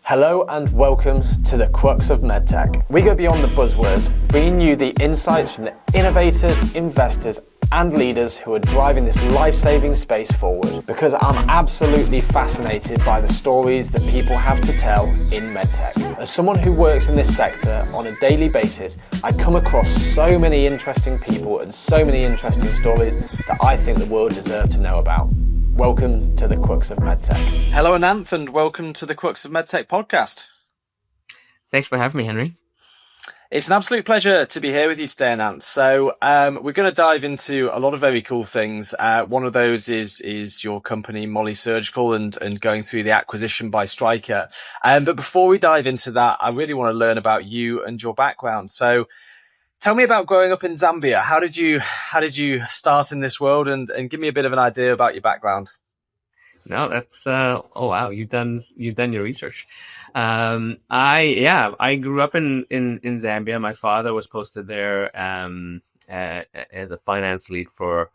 Hello and welcome to the Cruxx of MedTech. We go beyond the buzzwords, bringing you the insights from the innovators, investors, and leaders who are driving this life-saving space forward. Because I'm absolutely fascinated by the stories that people have to tell in MedTech. As someone who works in this sector on a daily basis, I come across so many interesting people and so many interesting stories that I think the world deserves to know about. Welcome to the Cruxx of MedTech. Hello, Ananth, and welcome to the Cruxx of MedTech podcast. Thanks for having me, Henry. It's an absolute pleasure to be here with you today, Ananth. So we're going to dive into a lot of very cool things. One of those is your company, MOLLI Surgical, and going through the acquisition by Stryker. But before we dive into that, I really want to learn about you and your background. So tell me about growing up in Zambia. How did you start in this world, and give me a bit of an idea about your background? No, that's oh wow, you've done your research. I grew up in Zambia. My father was posted there as a finance lead for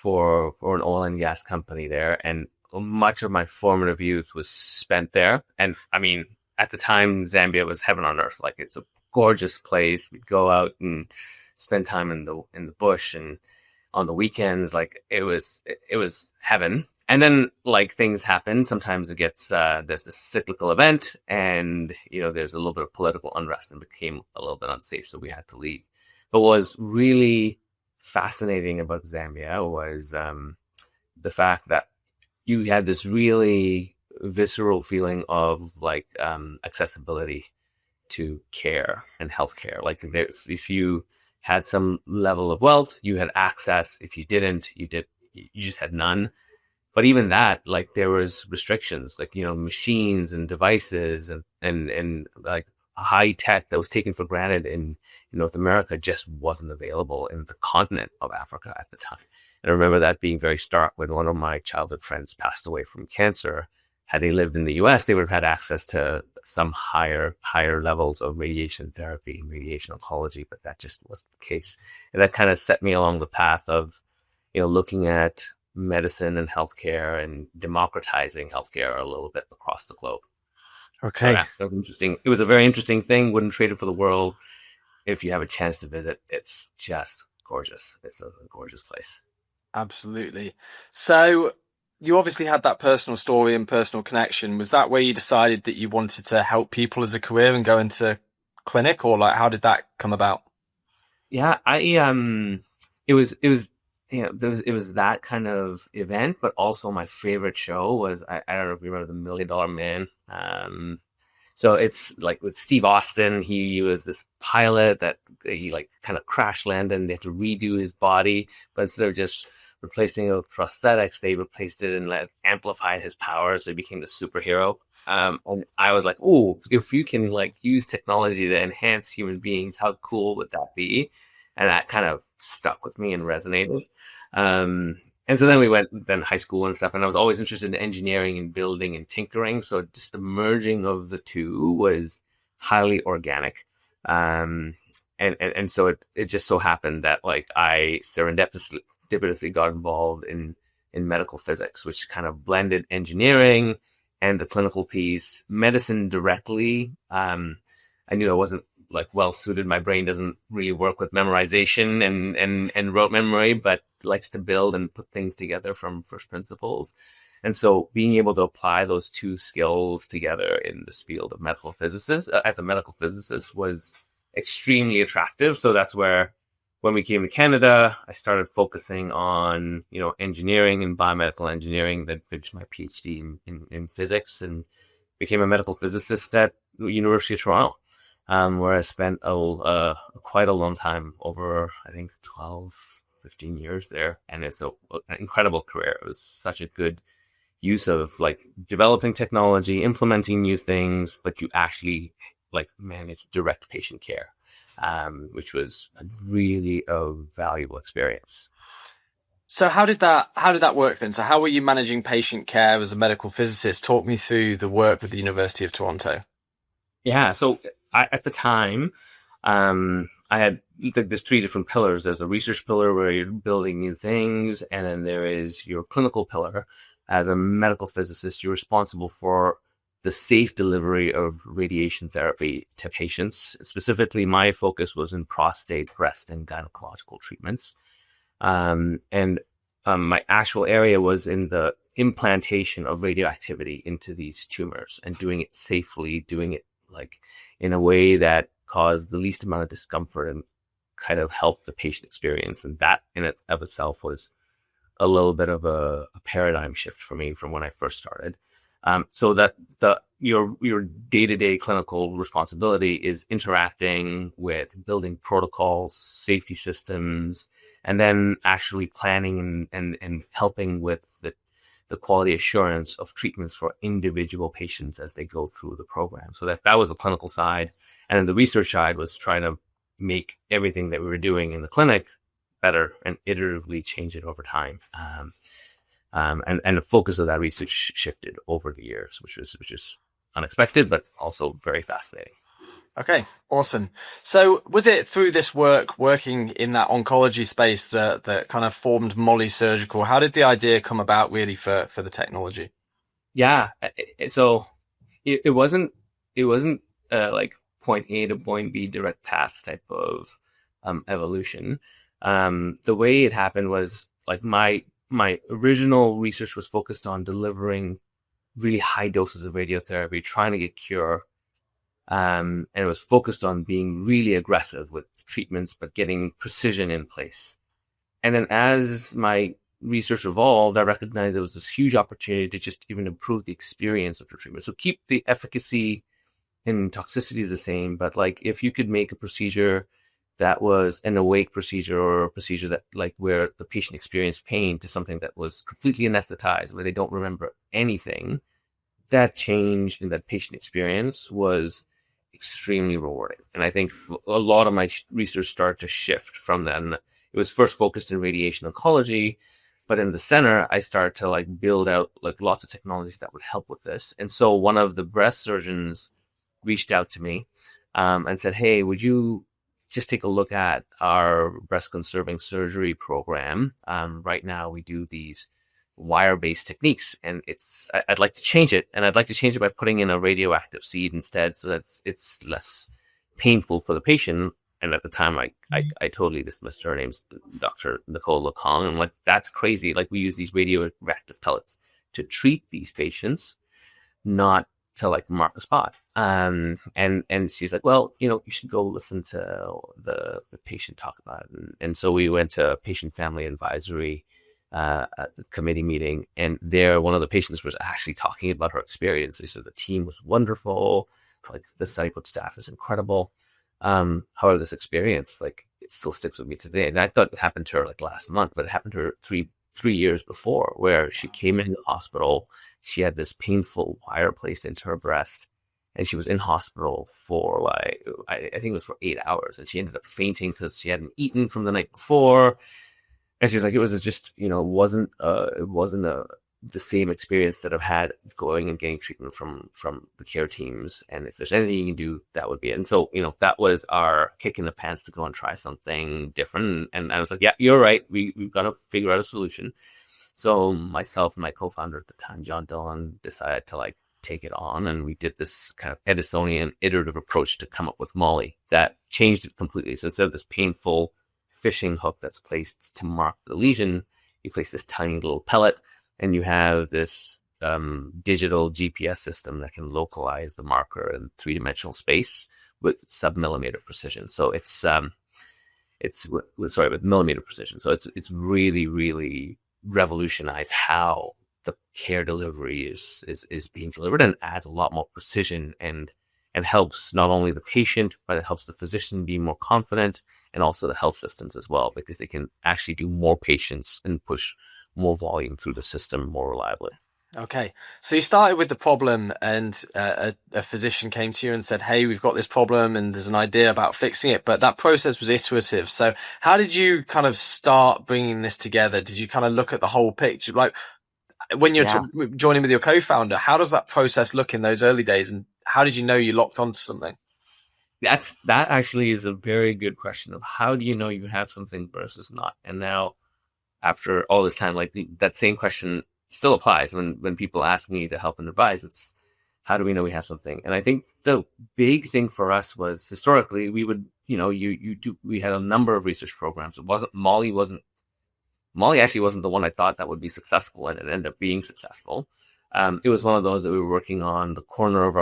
an oil and gas company there, and much of my formative youth was spent there. And I mean, at the time, Zambia was heaven on earth. Like, it's a gorgeous place. We'd go out and spend time in the bush, and on the weekends, like it was heaven. And then, like, things happen. Sometimes it gets there's this cyclical event, and there's a little bit of political unrest, and became a little bit unsafe, so we had to leave. But what was really fascinating about Zambia was the fact that you had this really visceral feeling of accessibility to care and healthcare. Like, if you had some level of wealth, you had access. If you didn't, you just had none. But even that, like, there was restrictions, like, machines and devices and like high tech that was taken for granted in North America just wasn't available in the continent of Africa at the time. And I remember that being very stark when one of my childhood friends passed away from cancer. Had they lived in the US, they would have had access to some higher levels of radiation therapy and radiation oncology, but that just wasn't the case. And that kind of set me along the path of, looking at medicine and healthcare and democratizing healthcare a little bit across the globe. Okay. So, yeah, that was interesting. It was a very interesting thing. Wouldn't trade it for the world. If you have a chance to visit, it's just gorgeous. It's a gorgeous place. Absolutely. So you obviously had that personal story and personal connection. Was that where you decided that you wanted to help people as a career and go into clinic, or like, how did that come about? Yeah, it was it was that kind of event, but also my favorite show was, I don't know if you remember, the $1 Million Man. So it's like with Steve Austin, he was this pilot that he kind of crash landed, and they had to redo his body, but instead of just replacing it with prosthetics, they replaced it and amplified his power, so he became the superhero. And I was like, oh, if you can use technology to enhance human beings, how cool would that be? And that kind of stuck with me and resonated. And so then we went high school and stuff, and I was always interested in engineering and building and tinkering. So just the merging of the two was highly organic. And so it just so happened that I serendipitously got involved in medical physics, which kind of blended engineering and the clinical piece. Medicine directly, I knew I wasn't well suited. My brain doesn't really work with memorization and rote memory, but likes to build and put things together from first principles. And so being able to apply those two skills together in this field of medical physicists, as a medical physicist, was extremely attractive. So that's where, when we came to Canada, I started focusing on, engineering and biomedical engineering, then finished my PhD in physics and became a medical physicist at the University of Toronto. Where I spent quite a long time, over, I think, 15 years there. And it's an incredible career. It was such a good use of developing technology, implementing new things, but you actually manage direct patient care, which was really a valuable experience. So how did that work then? So how were you managing patient care as a medical physicist? Talk me through the work with the University of Toronto. Yeah, so at the time, I had there's three different pillars. There's a research pillar where you're building new things, and then there is your clinical pillar. As a medical physicist, you're responsible for the safe delivery of radiation therapy to patients. Specifically, my focus was in prostate, breast, and gynecological treatments. My actual area was in the implantation of radioactivity into these tumors and doing it safely, doing it like in a way that caused the least amount of discomfort and kind of help the patient experience. And that in it of itself was a little bit of a paradigm shift for me from when I first started. So that your day-to-day clinical responsibility is interacting with building protocols, safety systems, and then actually planning and helping with the quality assurance of treatments for individual patients as they go through the program. So that was the clinical side. And then the research side was trying to make everything that we were doing in the clinic better and iteratively change it over time. And the focus of that research shifted over the years, which is unexpected, but also very fascinating. Okay, awesome. So was it through this working in that oncology space that kind of formed MOLLI Surgical? How did the idea come about really for the technology? Yeah. So it wasn't like point A to point B direct path type of evolution. The way it happened was like my original research was focused on delivering really high doses of radiotherapy, trying to get cure. And it was focused on being really aggressive with treatments, but getting precision in place. And then as my research evolved, I recognized there was this huge opportunity to just even improve the experience of the treatment. So keep the efficacy and toxicity is the same, but like if you could make a procedure that was an awake procedure or a procedure that like where the patient experienced pain to something that was completely anesthetized, where they don't remember anything, that change in that patient experience was extremely rewarding. And I think a lot of my research started to shift from that. And it was first focused in radiation oncology, but in the center, I started to like build out like lots of technologies that would help with this. And so one of the breast surgeons reached out to me and said, "Hey, would you just take a look at our breast conserving surgery program? Right now we do these wire-based techniques, and I'd like to change it, and I'd like to change it by putting in a radioactive seed instead, so that it's less painful for the patient." And at the time, I totally dismissed her. Her name's Dr. Nicole Lecong. I'm like, that's crazy. Like, we use these radioactive pellets to treat these patients, not to like mark the spot. And she's like, well, you should go listen to the patient talk about it. And so we went to a patient family advisory committee meeting, and there one of the patients was actually talking about her experience. They said the team was wonderful, like the study group staff is incredible. However, this experience, like, it still sticks with me today. And I thought it happened to her like last month, but it happened to her three years before, where she came into the hospital. She had this painful wire placed into her breast, and she was in hospital for like, I think it was for 8 hours, and she ended up fainting because she hadn't eaten from the night before. And she's like, it was just, it wasn't the same experience that I've had going and getting treatment from the care teams. And if there's anything you can do, that would be it. And so, that was our kick in the pants to go and try something different. And I was like, yeah, you're right. We've got to figure out a solution. So myself and my co-founder at the time, John Dillon, decided to like take it on. And we did this kind of Edisonian iterative approach to come up with MOLLI that changed it completely. So instead of this painful fishing hook that's placed to mark the lesion, you place this tiny little pellet, and you have this digital GPS system that can localize the marker in three-dimensional space with sub-millimeter precision. So with millimeter precision. So it's really, really revolutionized how the care delivery is being delivered, and adds a lot more precision and helps not only the patient, but it helps the physician be more confident, and also the health systems as well, because they can actually do more patients and push more volume through the system more reliably. Okay, so you started with the problem, and a physician came to you and said, hey, we've got this problem and there's an idea about fixing it, but that process was iterative. So how did you kind of start bringing this together? Did you kind of look at the whole picture? Like, when you're joining with your co-founder, how does that process look in those early days, and how did you know you locked onto something? That actually is a very good question of how do you know you have something versus not. And now, after all this time, like, that same question still applies when people ask me to help and advise. It's How do we know we have something? And I think the big thing for us was historically we would, we had a number of research programs. Molly actually wasn't the one I thought that would be successful, and it ended up being successful. It was one of those that we were working on the corner of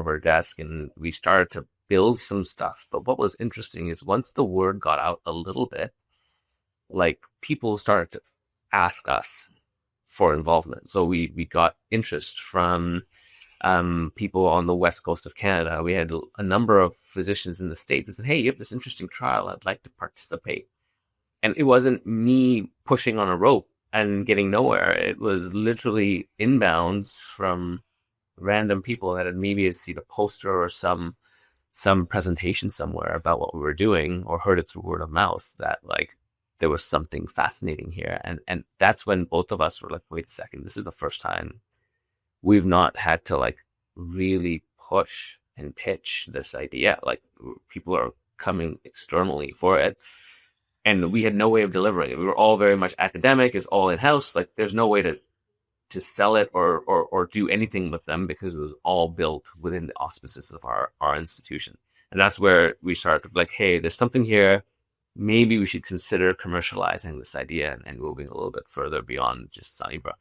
our desk, and we started to build some stuff. But what was interesting is once the word got out a little bit, like people started to ask us for involvement. So we got interest from people on the west coast of Canada. We had a number of physicians in the States that said, hey, you have this interesting trial. I'd like to participate. And it wasn't me pushing on a rope and getting nowhere. It was literally inbounds from random people that had maybe seen a poster or some presentation somewhere about what we were doing, or heard it through word of mouth that like there was something fascinating here. And that's when both of us were like, wait a second, this is the first time we've not had to like really push and pitch this idea. Like people are coming externally for it. And we had no way of delivering it. We were all very much academic. It's all in-house. Like there's no way to sell it or do anything with them because it was all built within the auspices of our institution. And that's where we started to be like, hey, there's something here. Maybe we should consider commercializing this idea and moving a little bit further beyond just Sunnybrook.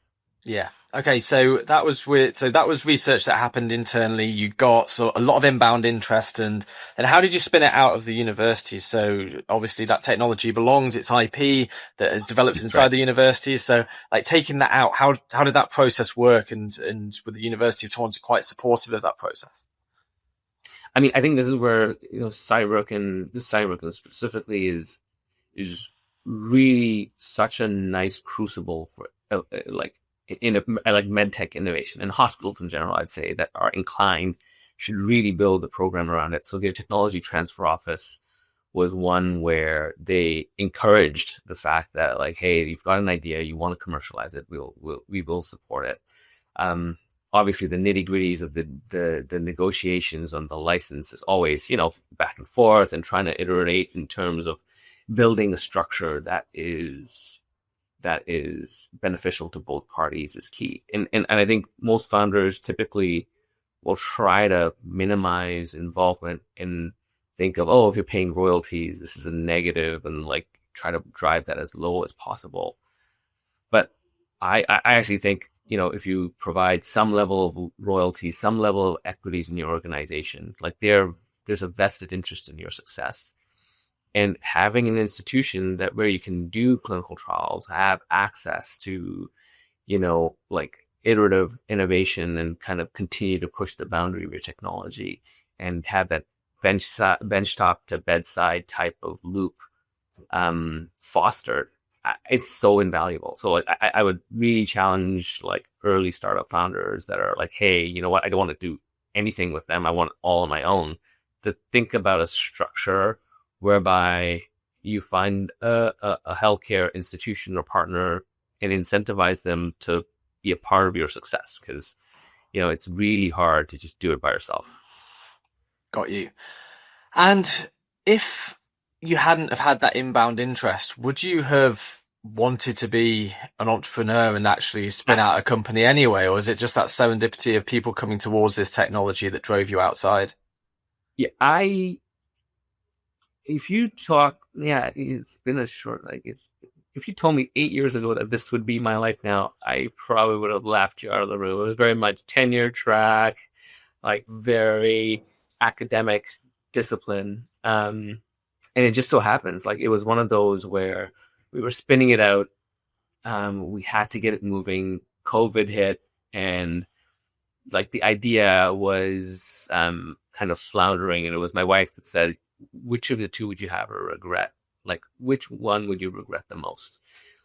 Yeah. Okay. So that was research that happened internally. You got a lot of inbound interest, and how did you spin it out of the university? So obviously that technology belongs, it's IP that has developed inside the university. So like taking that out, how did that process work? And with the University of Toronto quite supportive of that process? I mean, I think this is where, Sunnybrook and specifically is really such a nice crucible for like medtech innovation, and hospitals in general, I'd say, that are inclined should really build a program around it. So their technology transfer office was one where they encouraged the fact that like, hey, you've got an idea, you want to commercialize it, we will support it. Obviously the nitty gritties of the negotiations on the license is always, back and forth and trying to iterate in terms of building a structure that is beneficial to both parties is key. And I think most founders typically will try to minimize involvement and think of, if you're paying royalties, this is a negative, and like try to drive that as low as possible. But I actually think, if you provide some level of royalties, some level of equities in your organization, like there's a vested interest in your success. And having an institution where you can do clinical trials, have access to, like iterative innovation and kind of continue to push the boundary of your technology and have that benchtop to bedside type of loop fostered, it's so invaluable. So like, I would really challenge like early startup founders that are like, hey, you know what? I don't want to do anything with them. I want it all on my own, to think about a structure whereby you find a healthcare institution or partner and incentivize them to be a part of your success, because it's really hard to just do it by yourself. Got you. And if you hadn't have had that inbound interest, would you have wanted to be an entrepreneur and actually spin out a company anyway, or is it just that serendipity of people coming towards this technology that drove you outside? Yeah, it's been a short, if you told me 8 years ago that this would be my life now, I probably would have laughed you out of the room. It was very much tenure track, like very academic discipline. And it just so happens, like it was one of those where we were spinning it out. We had to get it moving. COVID hit, and like the idea was kind of floundering. And it was my wife that said, which of the two would you have a regret? Like, which one would you regret the most?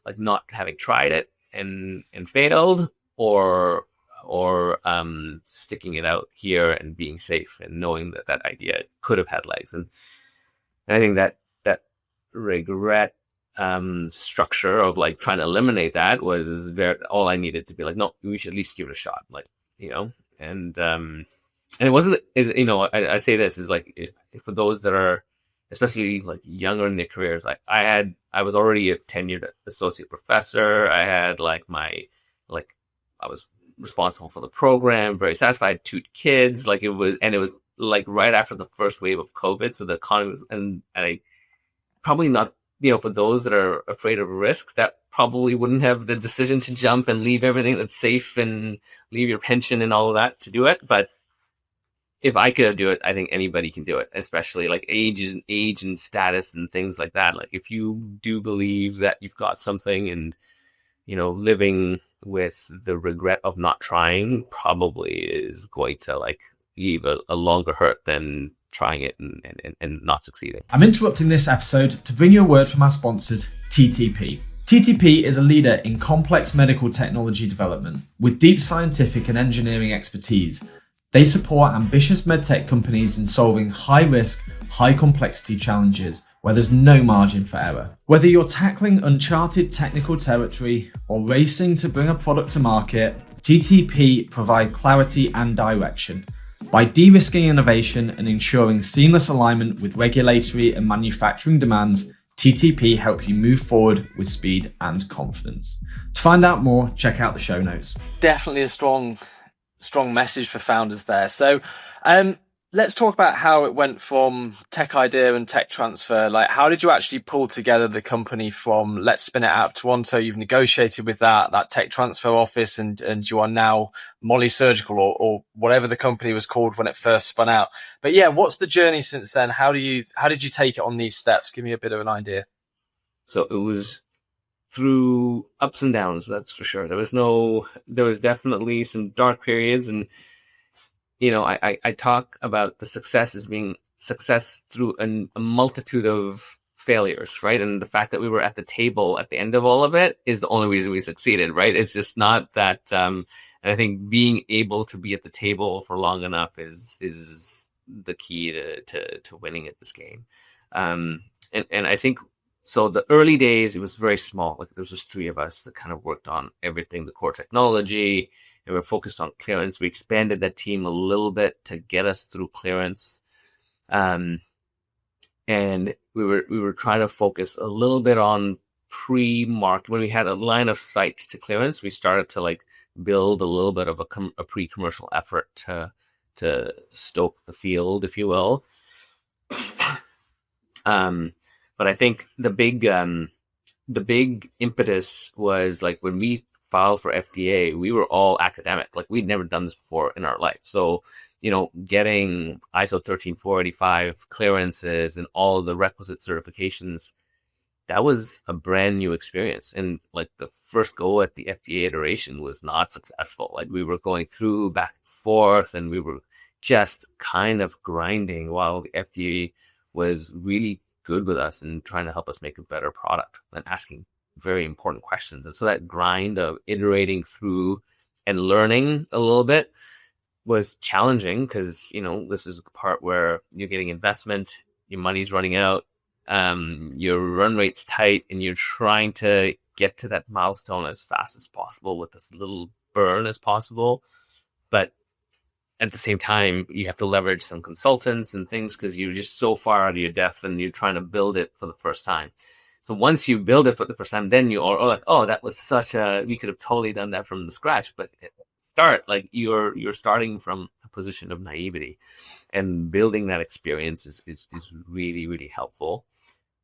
Like not having tried it and failed, or sticking it out here and being safe and knowing that idea could have had legs. And I think that regret structure of like trying to eliminate that was all I needed to be like, no, we should at least give it a shot. Like, and it wasn't, I say this is like, if for those that are especially like younger in their careers, like I was already a tenured associate professor. I had I was responsible for the program, very satisfied, 2 kids. Like it was like right after the first wave of COVID. So the economy was, and I probably not, for those that are afraid of risk, that probably wouldn't have the decision to jump and leave everything that's safe and leave your pension and all of that to do it. But if I could do it, I think anybody can do it, especially like age and status and things like that. Like if you do believe that you've got something, and living with the regret of not trying probably is going to like leave a longer hurt than trying it and not succeeding. I'm interrupting this episode to bring you a word from our sponsors, TTP. TTP is a leader in complex medical technology development with deep scientific and engineering expertise. They support ambitious medtech companies in solving high-risk, high-complexity challenges where there's no margin for error. Whether you're tackling uncharted technical territory or racing to bring a product to market, TTP provide clarity and direction. By de-risking innovation and ensuring seamless alignment with regulatory and manufacturing demands, TTP help you move forward with speed and confidence. To find out more, check out the show notes. Definitely a strong message for founders there. So let's talk about how it went from tech idea and tech transfer. Like, how did you actually pull together the company from let's spin it out of Toronto? You've negotiated with that tech transfer office, and you are now MOLLI Surgical, or whatever the company was called when it first spun out. But yeah, what's the journey since then? How did you take it on these steps? Give me a bit of an idea. So it was through ups and downs, that's for sure. There was definitely some dark periods, and I talk about the success as being success through a multitude of failures, right? And the fact that we were at the table at the end of all of it is the only reason we succeeded, right? It's just not that. And I think being able to be at the table for long enough is the key to winning at this game. And I think. So the early days, it was very small. Like there was just 3 of us that kind of worked on everything, the core technology, and we're focused on clearance. We expanded that team a little bit to get us through clearance. And we were trying to focus a little bit on pre-market. When we had a line of sight to clearance, we started to like build a little bit of a pre-commercial effort to stoke the field, if you will. But I think the big impetus was like when we filed for FDA, we were all academic. Like we'd never done this before in our life. So, getting ISO 13485 clearances and all the requisite certifications, that was a brand new experience. And like the first go at the FDA iteration was not successful. Like we were going through back and forth, and we were just kind of grinding while the FDA was really good with us and trying to help us make a better product and asking very important questions. And so that grind of iterating through and learning a little bit was challenging because, this is the part where you're getting investment, your money's running out, your run rate's tight, and you're trying to get to that milestone as fast as possible with as little burn as possible. But at the same time, you have to leverage some consultants and things because you're just so far out of your depth and you're trying to build it for the first time. So once you build it for the first time, then you are like, oh, that was we could have totally done that from the scratch. But you're starting from a position of naivety, and building that experience is really, really helpful.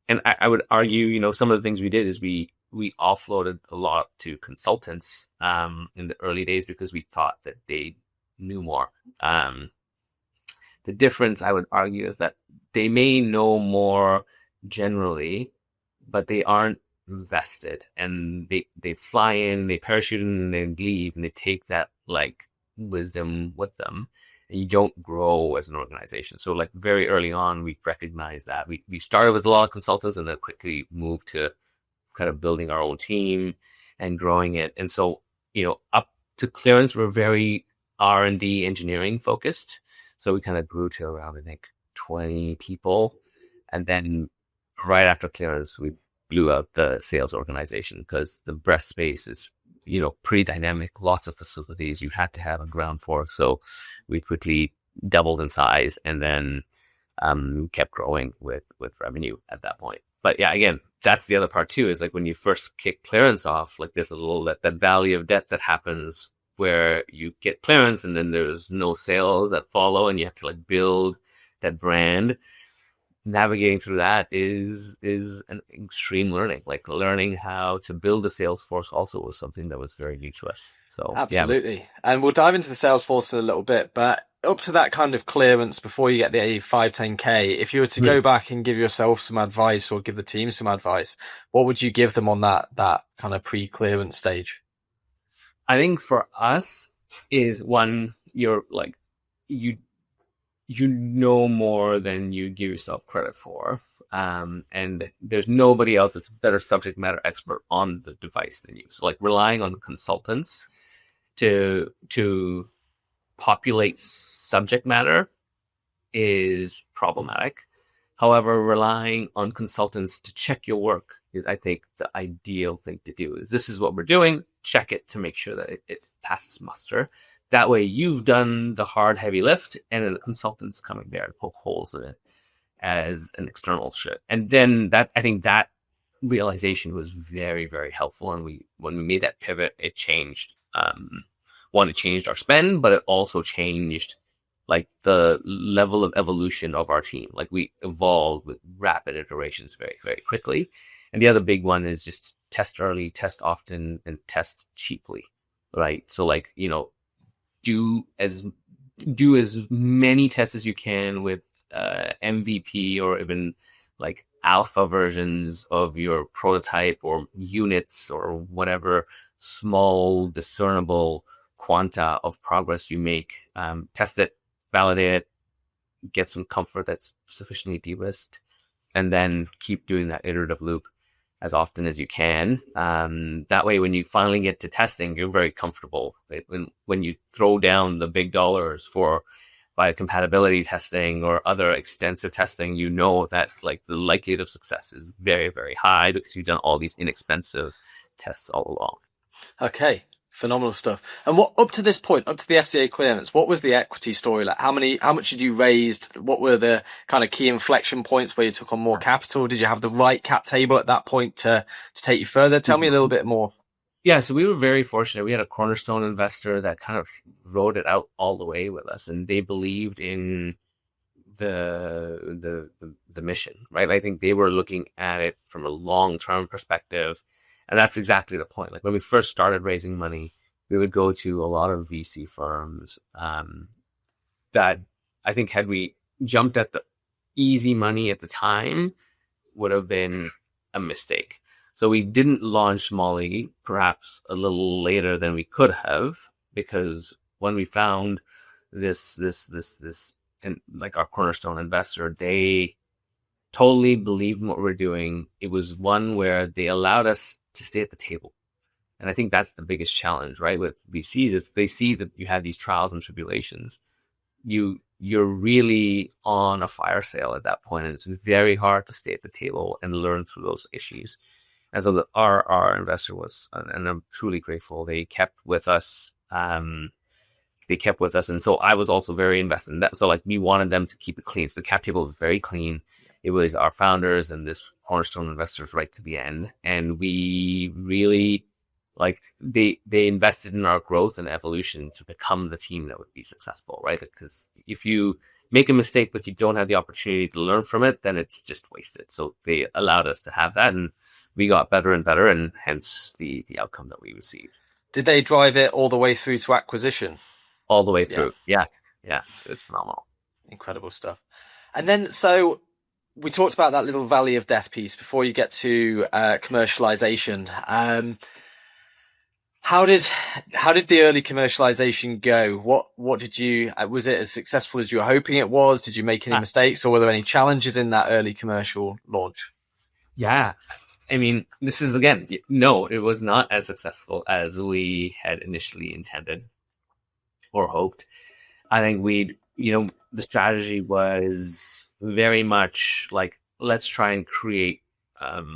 And I would argue, some of the things we did is we offloaded a lot to consultants in the early days because we thought that they knew more. The difference, I would argue, is that they may know more generally, but they aren't vested, and they fly in, they parachute in, and they leave, and they take that like wisdom with them, and you don't grow as an organization. So like very early on, we recognized that we started with a lot of consultants and then quickly moved to kind of building our own team and growing it. And so, up to clearance, we're very R&D engineering focused. So we kind of grew to around, I think, 20 people. And then right after clearance, we blew out the sales organization because the breast space is, pretty dynamic, lots of facilities. You had to have a ground force. So we quickly doubled in size and then kept growing with revenue at that point. But yeah, again, that's the other part too, is like when you first kick clearance off, like there's a little that valley of debt that happens where you get clearance and then there's no sales that follow and you have to like build that brand. Navigating through that is an extreme learning. Like learning how to build a sales force also was something that was very new to us. So absolutely. Yeah. And we'll dive into the sales force in a little bit, but up to that kind of clearance before you get the 510K, if you were to go back and give yourself some advice or give the team some advice, what would you give them on that kind of pre-clearance stage? I think for us is one, you're like, you know more than you give yourself credit for. And there's nobody else that's a better subject matter expert on the device than you. So like relying on consultants to populate subject matter is problematic. However, relying on consultants to check your work is, I think, the ideal thing to do. Is this is what we're doing, check it to make sure that it passes muster. That way you've done the hard, heavy lift, and then the consultant's coming there to poke holes in it as an external shit. And then I think that realization was very, very helpful. And when we made that pivot, it changed. It changed our spend, but it also changed like the level of evolution of our team. Like we evolved with rapid iterations very, very quickly. And the other big one is just test early, test often, and test cheaply, right? So like, do as many tests as you can with MVP or even like alpha versions of your prototype or units or whatever small discernible quanta of progress you make. Test it, validate it, get some comfort that's sufficiently de-risked, and then keep doing that iterative loop as often as you can. That way, when you finally get to testing, you're very comfortable. Right? When you throw down the big dollars for biocompatibility testing or other extensive testing, you know that like the likelihood of success is very, very high because you've done all these inexpensive tests all along. Okay. Phenomenal stuff. And what up to this point, up to the FDA clearance, what was the equity story like? How much did you raised? What were the kind of key inflection points where you took on more capital? Did you have the right cap table at that point to take you further? Tell me a little bit more. Yeah, so we were very fortunate. We had a cornerstone investor that kind of rode it out all the way with us, and they believed in the mission, right? I think they were looking at it from a long-term perspective. And that's exactly the point. Like when we first started raising money, we would go to a lot of VC firms that I think had we jumped at the easy money at the time would have been a mistake. So we didn't launch MOLLI perhaps a little later than we could have, because when we found this and like our cornerstone investor, they totally believed in what we're doing. It was one where they allowed us to stay at the table. And I think that's the biggest challenge, right? With VCs, is they see that you have these trials and tribulations. You're really on a fire sale at that point, and it's very hard to stay at the table and learn through those issues. And so our investor was, and I'm truly grateful, they kept with us. And so I was also very invested in that. So like we wanted them to keep it clean. So the cap table was very clean. It was our founders and this cornerstone investors right to the end. And we really like they invested in our growth and evolution to become the team that would be successful, right? Because if you make a mistake but you don't have the opportunity to learn from it, then it's just wasted. So they allowed us to have that, and we got better and better, and hence the outcome that we received. Did they drive it all the way through to acquisition? All the way through. Yeah. It was phenomenal. Incredible stuff. And then, so we talked about that little valley of death piece before you get to commercialization. How did the early commercialization go? What did you, was it as successful as you were hoping it was? Did you make any mistakes, or were there any challenges in that early commercial launch? Yeah. I mean, this is, again, no, it was not as successful as we had initially intended or hoped. I think the strategy was very much like, let's try and create a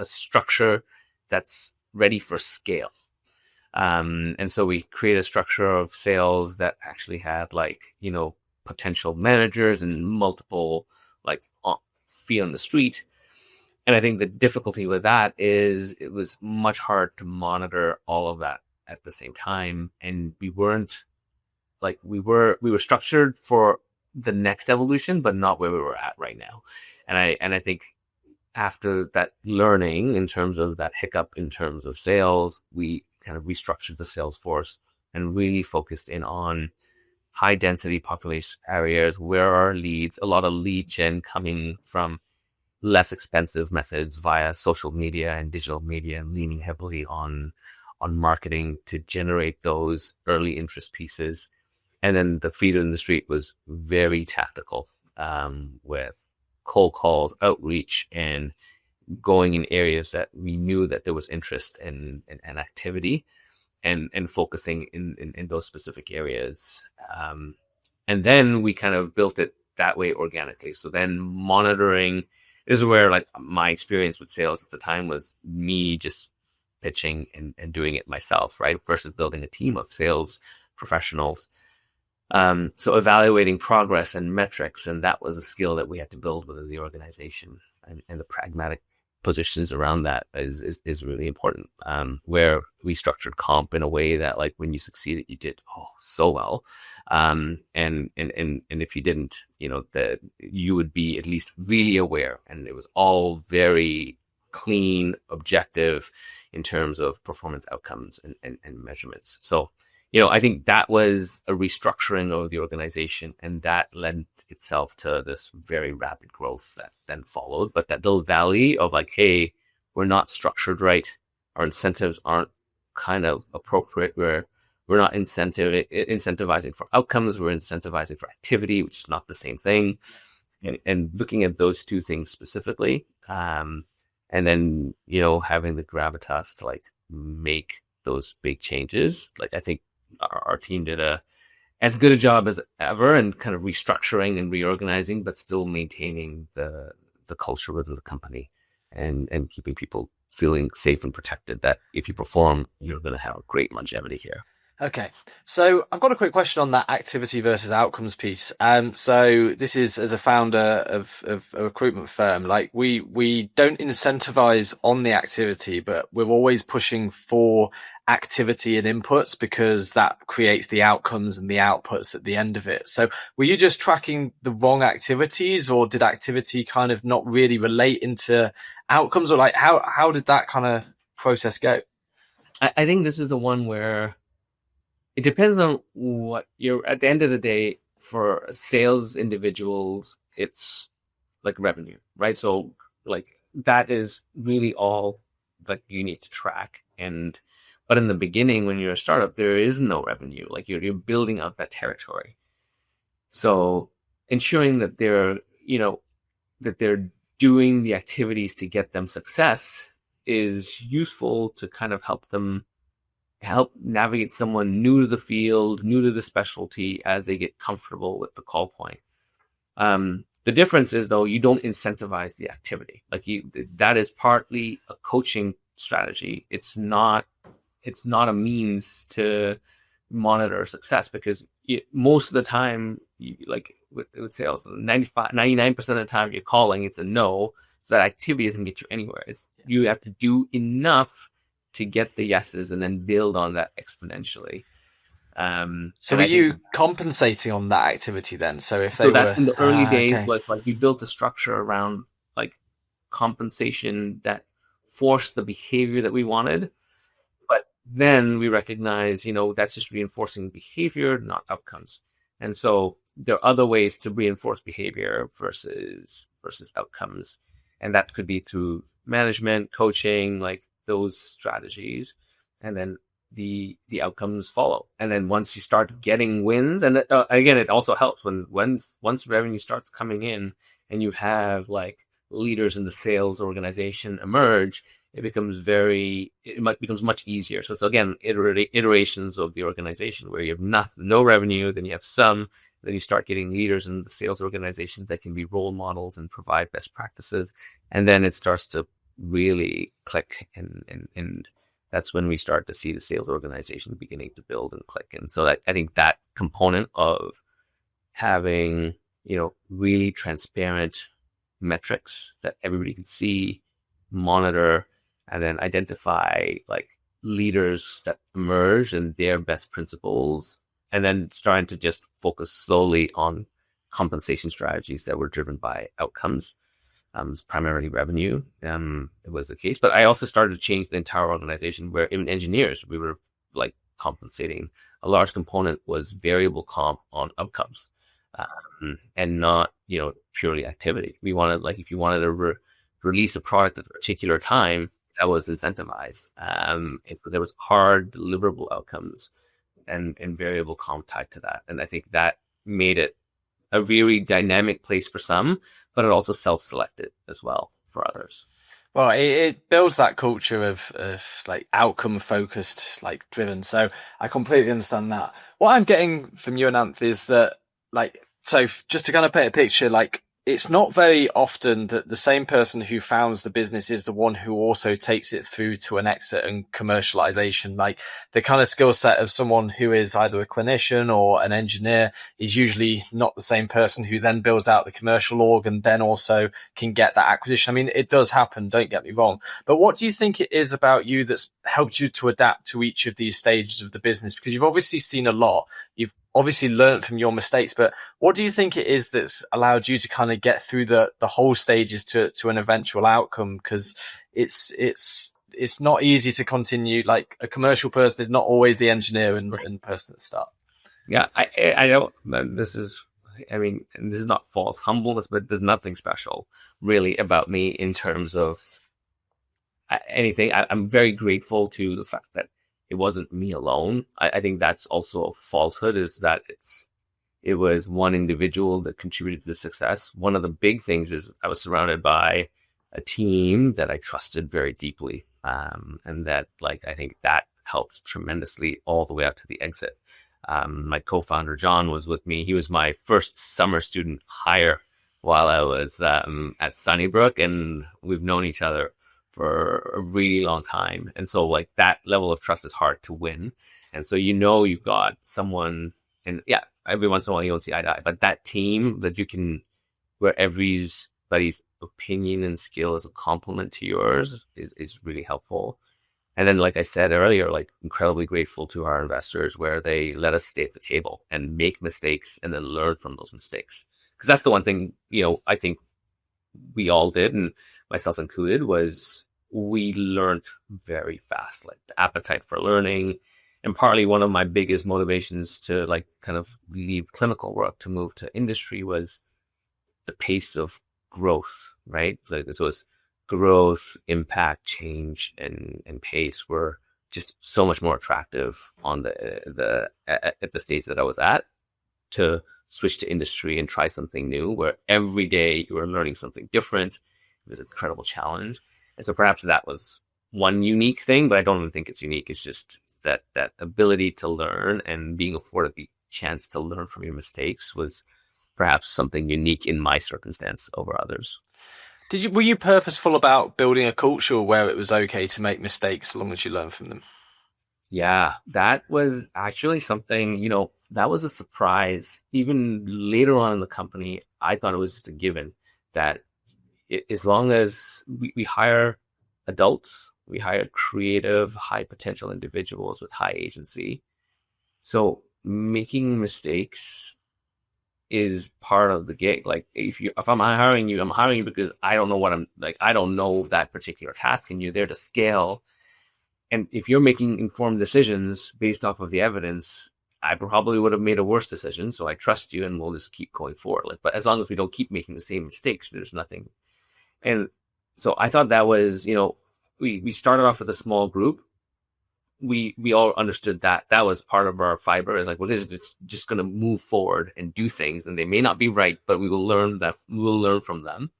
structure that's ready for scale. And so we created a structure of sales that actually had potential managers and multiple feet on the street. I think the difficulty with that is it was much harder to monitor all of that at the same time. And we weren't like, we were structured for the next evolution, but not where we were at right now. And I think after that learning in terms of that hiccup in terms of sales, we kind of restructured the sales force and really focused in on high density population areas where our leads, a lot of lead gen coming from less expensive methods via social media and digital media, and leaning heavily on marketing to generate those early interest pieces. And then the feet in the street was very tactical, with cold calls, outreach, and going in areas that we knew that there was interest and activity, and focusing in those specific areas. And then we kind of built it that way organically. So then monitoring is where, like, my experience with sales at the time was me just pitching and doing it myself, right? Versus building a team of sales professionals. So evaluating progress and metrics, and that was a skill that we had to build within the organization, and the pragmatic positions around that is really important. Where we structured comp in a way that, like, when you succeeded, you did so well, and if you didn't, that you would be at least really aware, and it was all very clean, objective in terms of performance outcomes and measurements. So, I think that was a restructuring of the organization, and that lent itself to this very rapid growth that then followed. But that little valley of, like, hey, we're not structured right. Our incentives aren't kind of appropriate. We're not incentivizing for outcomes. We're incentivizing for activity, which is not the same thing. And looking at those two things specifically, and then, having the gravitas to, like, make those big changes. Like, I think our team did as good a job as ever, and kind of restructuring and reorganizing, but still maintaining the culture within the company, and keeping people feeling safe and protected that if you perform, you're going to have great longevity here. Okay, so I've got a quick question on that activity versus outcomes piece. So this is, as a founder of a recruitment firm, like, we don't incentivize on the activity, but we're always pushing for activity and inputs, because that creates the outcomes and the outputs at the end of it. So were you just tracking the wrong activities, or did activity kind of not really relate into outcomes, or, like, how did that kind of process go? I think this is the one where it depends on what you're, at the end of the day, for sales individuals, it's like revenue, right? So, like, that is really all that you need to track. But in the beginning, when you're a startup, there is no revenue. Like, you're building out that territory. So ensuring that they're doing the activities to get them success is useful to kind of help navigate someone new to the field, new to the specialty, as they get comfortable with the call point. The difference is, though, you don't incentivize the activity. Like, that is partly a coaching strategy. It's not a means to monitor success, because most of the time, like with sales, 99% of the time you're calling, it's a no. So that activity doesn't get you anywhere. You have to do enough to get the yeses, and then build on that exponentially. So were you compensating on that activity then? So if they that's were in the early days, okay. was like, we built a structure around, like, compensation that forced the behavior that we wanted. But then we recognize, that's just reinforcing behavior, not outcomes. And so there are other ways to reinforce behavior versus outcomes. And that could be through management, coaching, like those strategies. And then the outcomes follow. And then once you start getting wins, and again, it also helps once revenue starts coming in, and you have, like, leaders in the sales organization emerge, it becomes much easier. So it's, again, iterations of the organization, where you have no revenue, then you have some, then you start getting leaders in the sales organization that can be role models and provide best practices. And then it starts to really click, and that's when we start to see the sales organization beginning to build and click. And so I think that component of having, really transparent metrics that everybody can see, monitor, and then identify like leaders that emerge and their best principles, and then starting to just focus slowly on compensation strategies that were driven by outcomes, primarily revenue. It was the case, but I also started to change the entire organization, where even engineers, we were like compensating. A large component was variable comp on outcomes, and not, purely activity. We wanted, like, if you wanted to release a product at a particular time, that was incentivized. If there was hard deliverable outcomes and variable comp tied to that. And I think that made it a very dynamic place for some, but it also self-selected as well for others. Well, it builds that culture of like outcome focused, like driven. So I completely understand that. What I'm getting from you, Ananth, is that, like, so just to kind of paint a picture, like, it's not very often that the same person who founds the business is the one who also takes it through to an exit and commercialization. Like, the kind of skill set of someone who is either a clinician or an engineer is usually not the same person who then builds out the commercial org and then also can get that acquisition. I mean, it does happen, don't get me wrong. But what do you think it is about you that's helped you to adapt to each of these stages of the business? Because you've obviously seen a lot. You've obviously learned from your mistakes, but what do you think it is that's allowed you to kind of get through the whole stages to an eventual outcome? Because it's not easy to continue. Like, a commercial person is not always the engineer and person at the start. Yeah, I don't. This is not false humbleness, but there's nothing special really about me in terms of anything. I'm very grateful to the fact that it wasn't me alone. I think that's also a falsehood, is that it was one individual that contributed to the success. One of the big things is I was surrounded by a team that I trusted very deeply. And that, like, I think that helped tremendously all the way up to the exit. My co-founder, John, was with me. He was my first summer student hire while I was at Sunnybrook, and we've known each other for a really long time. And so, like, that level of trust is hard to win. And so, you've got someone, and yeah, every once in a while you don't see eye to eye, but that team that you can, where everybody's opinion and skill is a complement to yours, is really helpful. And then, like I said earlier, like, incredibly grateful to our investors, where they let us stay at the table and make mistakes and then learn from those mistakes. Because that's the one thing, I think we all did, and myself included, was we learned very fast, like the appetite for learning. And partly one of my biggest motivations to, like, kind of leave clinical work to move to industry was the pace of growth, right? Like, this was growth, impact, change, and pace were just so much more attractive on at the stage that I was at, to switch to industry and try something new, where every day you were learning something different. It was an incredible challenge. And so perhaps that was one unique thing, but I don't even think it's unique. It's just that ability to learn and being afforded the chance to learn from your mistakes was perhaps something unique in my circumstance over others. Were you purposeful about building a culture where it was okay to make mistakes as long as you learn from them? Yeah, that was actually something, that was a surprise. Even later on in the company, I thought it was just a given that as long as we hire adults, we hire creative, high potential individuals with high agency. So making mistakes is part of the gig. Like, if I'm hiring you, I'm hiring you because I don't know I don't know that particular task, and you're there to scale. And if you're making informed decisions based off of the evidence, I probably would have made a worse decision. So I trust you, and we'll just keep going forward. But as long as we don't keep making the same mistakes, there's nothing. And so I thought that was, we started off with a small group. We all understood that was part of our fiber, is like, well, this is just going to move forward and do things, and they may not be right, but we will learn from them.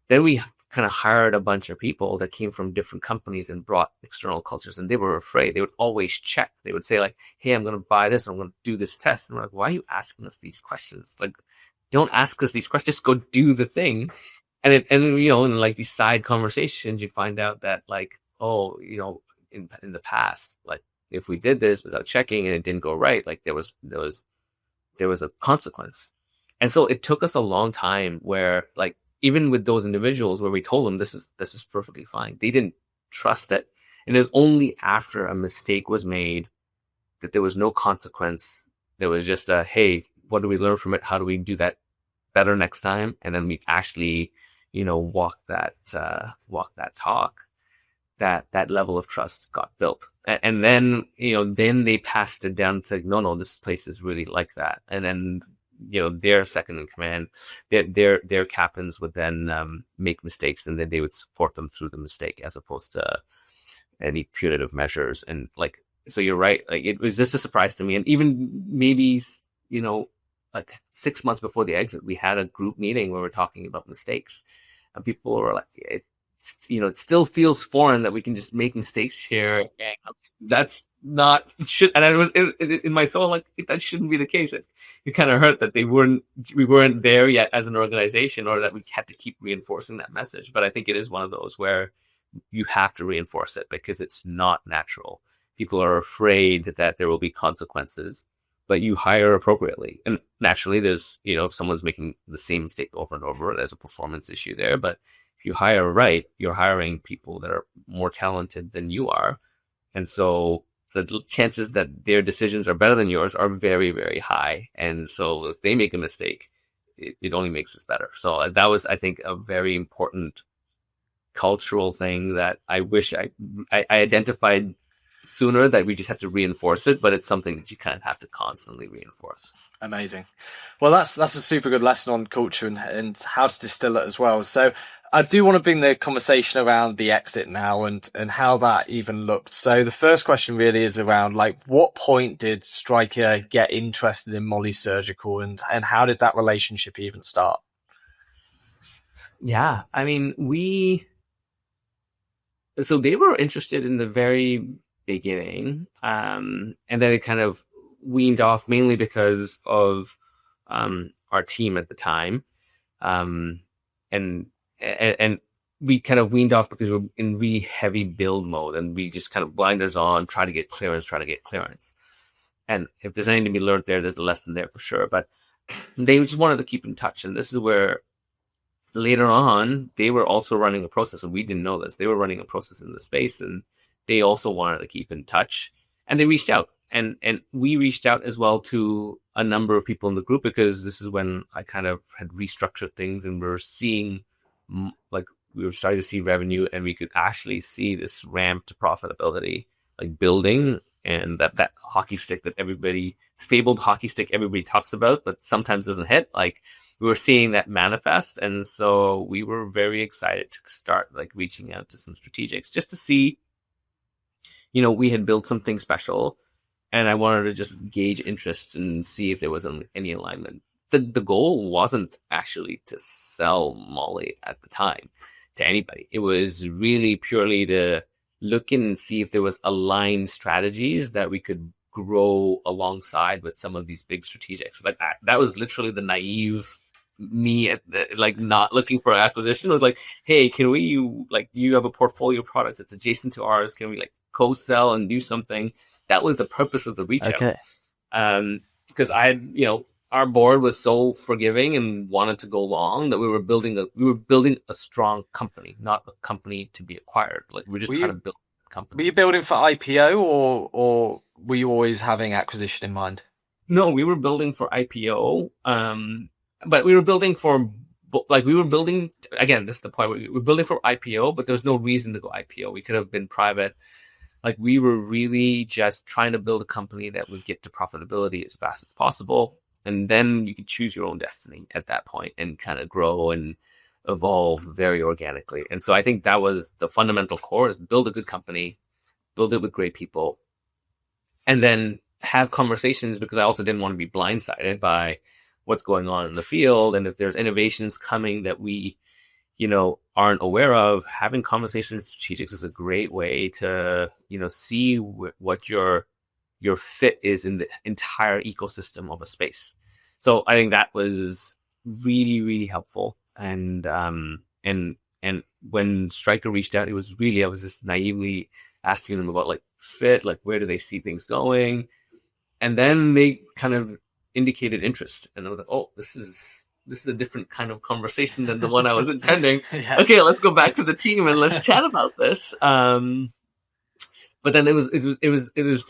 Then we kind of hired a bunch of people that came from different companies and brought external cultures, and they were afraid. They would always check. They would say, like, hey, I'm going to buy this, and I'm going to do this test. And we're like, why are you asking us these questions? Like, don't ask us these questions, just go do the thing. And in like these side conversations, you find out that, like, oh, in the past, like, if we did this without checking and it didn't go right, like, there was a consequence. And so it took us a long time where, like, even with those individuals where we told them this is perfectly fine, they didn't trust it. And it was only after a mistake was made that there was no consequence. There was just a, hey, what do we learn from it? How do we do that better next time? And then we actually, walk that talk. That level of trust got built. And then, then they passed it down to, no, this place is really like that. And then, their second in command, their captains would then make mistakes, and then they would support them through the mistake as opposed to any punitive measures. And so you're right. It was just a surprise to me. And even maybe, 6 months before the exit, we had a group meeting where we're talking about mistakes, and people were like, it still feels foreign that we can just make mistakes here. That's not should. And I was in my soul like, that shouldn't be the case. It kind of hurt that we weren't there yet as an organization, or that we had to keep reinforcing that message. But I think it is one of those where you have to reinforce it because it's not natural. People are afraid that there will be consequences, but you hire appropriately. And naturally, there's, if someone's making the same mistake over and over, there's a performance issue there. But if you hire right, you're hiring people that are more talented than you are. And so the chances that their decisions are better than yours are very, very high. And so if they make a mistake, it only makes us better. So that was, I think, a very important cultural thing that I wish I identified sooner, that we just have to reinforce it, but it's something that you kind of have to constantly reinforce. Amazing. Well, that's a super good lesson on culture and how to distill it as well. So I do want to bring the conversation around the exit now and how that even looked. So the first question really is around what point did Stryker get interested in MOLLI Surgical, and how did that relationship even start? Yeah, I mean, so they were interested in the very beginning, and then it kind of weaned off, mainly because of our team at the time, and we kind of weaned off because we were in really heavy build mode, and we just kind of blinders on, try to get clearance. And if there's anything to be learned there's a lesson there for sure. But they just wanted to keep in touch, and this is where later on they were also running a process, and we didn't know this. They were running a process in the space, and they also wanted to keep in touch, and they reached out, and we reached out as well to a number of people in the group, because this is when I kind of had restructured things, and we're seeing we were starting to see revenue, and we could actually see this ramp to profitability building, and that hockey stick that fabled hockey stick everybody talks about but sometimes doesn't hit, we were seeing that manifest. And so we were very excited to start reaching out to some strategics just to see, we had built something special, and I wanted to just gauge interest and see if there was any alignment. The goal wasn't actually to sell MOLLI at the time to anybody. It was really purely to look in and see if there was aligned strategies that we could grow alongside with some of these big strategics. That was literally the naive me, not looking for an acquisition. It was hey, can we, you have a portfolio of products that's adjacent to ours, can we co-sell and do something? That was the purpose of the reach out. Because I had, our board was so forgiving and wanted to go long that we were building a strong company, not a company to be acquired. We're just trying to build a company. Were you building for IPO, or were you always having acquisition in mind? No, we were building for IPO. But we were building for, again, this is the point where we were building for IPO, but there was no reason to go IPO. We could have been private. We were really just trying to build a company that would get to profitability as fast as possible. And then you could choose your own destiny at that point and kind of grow and evolve very organically. And so I think that was the fundamental core, is build a good company, build it with great people, and then have conversations, because I also didn't want to be blindsided by what's going on in the field. And if there's innovations coming that we, aren't aware of, having conversations with strategics is a great way to, see what your fit is in the entire ecosystem of a space. So I think that was really, really helpful. And when Stryker reached out, I was just naively asking them about fit, where do they see things going? And then they kind of indicated interest, and I was like, oh, this is this is a different kind of conversation than the one I was intending. Yeah. Okay, let's go back to the team and let's chat about this. But then it was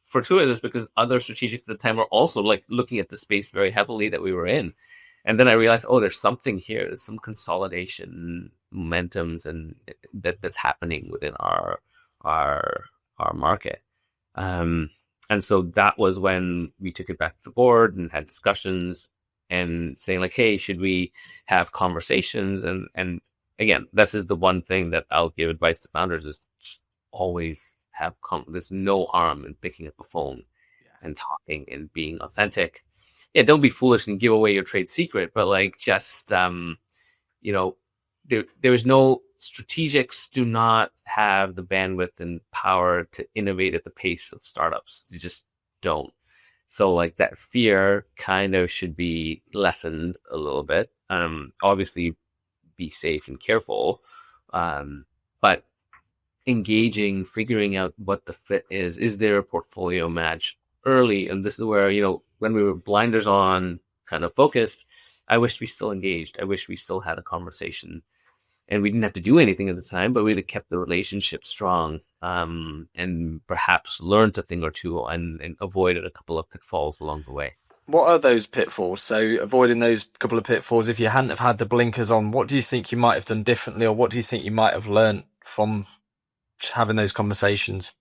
fortuitous because other strategics at the time were also like looking at the space very heavily that we were in. And then I realized, oh, there's something here. There's some consolidation momentums and that's happening within our market. And so that was when we took it back to the board and had discussions and saying like, hey, should we have conversations? And again, this is the one thing that I'll give advice to founders is just always have there's no harm in picking up the phone and talking and being authentic. Yeah, don't be foolish and give away your trade secret, but like just, you know, there is no strategics do not have the bandwidth and power to innovate at the pace of startups. You just don't. So like that fear kind of should be lessened a little bit. Obviously be safe and careful. But engaging, figuring out what the fit is there a portfolio match early? And this is where, you know, when we were blinders on kind of focused, I wished we still engaged. I wish we still had a conversation. And we didn't have to do anything at the time, but we'd have kept the relationship strong, and perhaps learned a thing or two and avoided a couple of pitfalls along the way. What are those pitfalls? So avoiding those couple of pitfalls, if you hadn't have had the blinkers on, what do you think you might have done differently, or what do you think you might have learned from just having those conversations?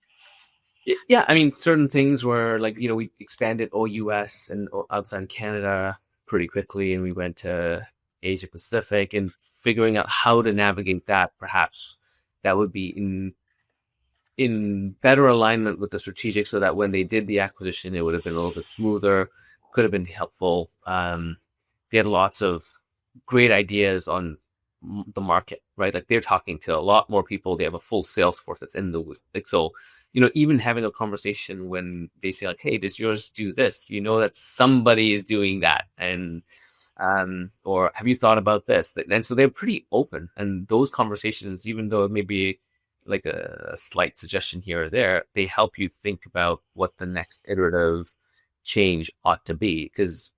Yeah, I mean, certain things were like, you know, we expanded OUS and outside Canada pretty quickly, and we went to Asia Pacific, and figuring out how to navigate that, perhaps that would be in better alignment with the strategic, so that when they did the acquisition, it would have been a little bit smoother, could have been helpful. They had lots of great ideas on the market, right? Like they're talking to a lot more people. They have a full sales force that's in the, like, so, you know, even having a conversation when they say like, hey, does yours do this? You know that somebody is doing that. And or have you thought about this? And so they're pretty open. And those conversations, even though it may be like a slight suggestion here or there, they help you think about what the next iterative change ought to be. Because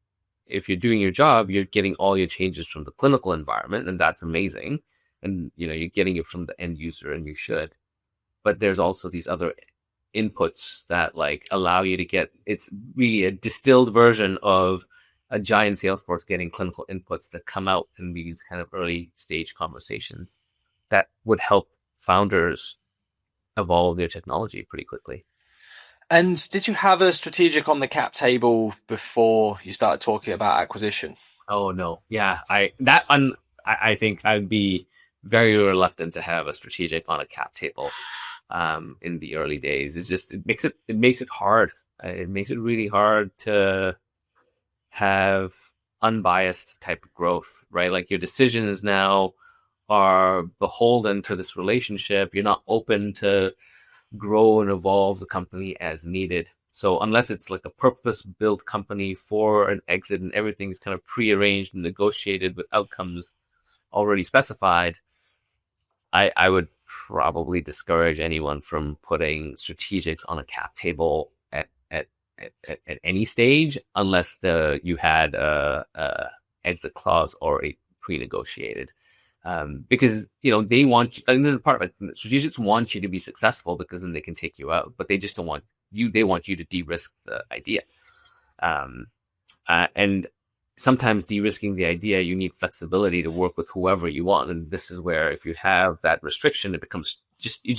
if you're doing your job, you're getting all your changes from the clinical environment, and that's amazing. And, you know, you're getting it from the end user, and you should. But there's also these other inputs that like allow you to get, it's really a distilled version of a giant Salesforce getting clinical inputs that come out in these kind of early stage conversations that would help founders evolve their technology pretty quickly. And did you have a strategic on the cap table before you started talking about acquisition? Oh no. Yeah. I think I'd be very reluctant to have a strategic on a cap table in the early days. It's just, it makes it hard. It makes it really hard to have unbiased type of growth, right? Like your decisions now are beholden to this relationship. You're not open to grow and evolve the company as needed. So unless it's like a purpose-built company for an exit and everything's kind of pre-arranged and negotiated with outcomes already specified, I would probably discourage anyone from putting strategics on a cap table at any stage, unless you had a exit clause or a pre-negotiated. Because, you know, they want you, and this is part of it, strategics want you to be successful because then they can take you out, but they just don't want you, they want you to de-risk the idea. And sometimes de-risking the idea, you need flexibility to work with whoever you want. And this is where, if you have that restriction, it becomes you're